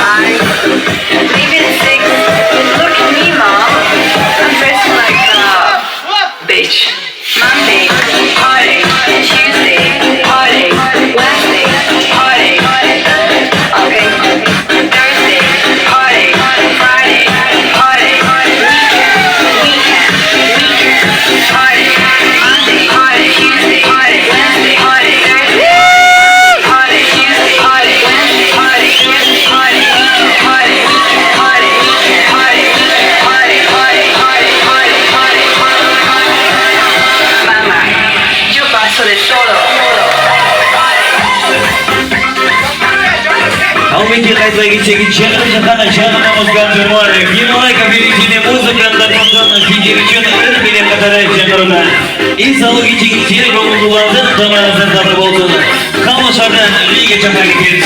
Maybe it's 6. Look at me, Mom. I'm dressed like a bitch. Monday, party. Tuesday, party. Wednesday, party. Okay. Thursday, party. Friday, party. Weekend, party. Monday, party. Tuesday, party. Wednesday, party. Thursday, party. Tuesday, party. Wednesday, party. Thursday, party. Weekend, party. Weekend, party. Weekend, party. Party, party, party, party, party, party. Mamá, yo paso de todo. Албетте қайта кетсек, шақырып жатқан шағынымызға тұрмар. Гималай кабинетіне музыкандар мұқтаны кедерген өрмеле қатарай шақыруда. Инсалы кетсек, сері көңілділердің тамағызын таты болсын. Қалышардан лиге жақа кетеріз.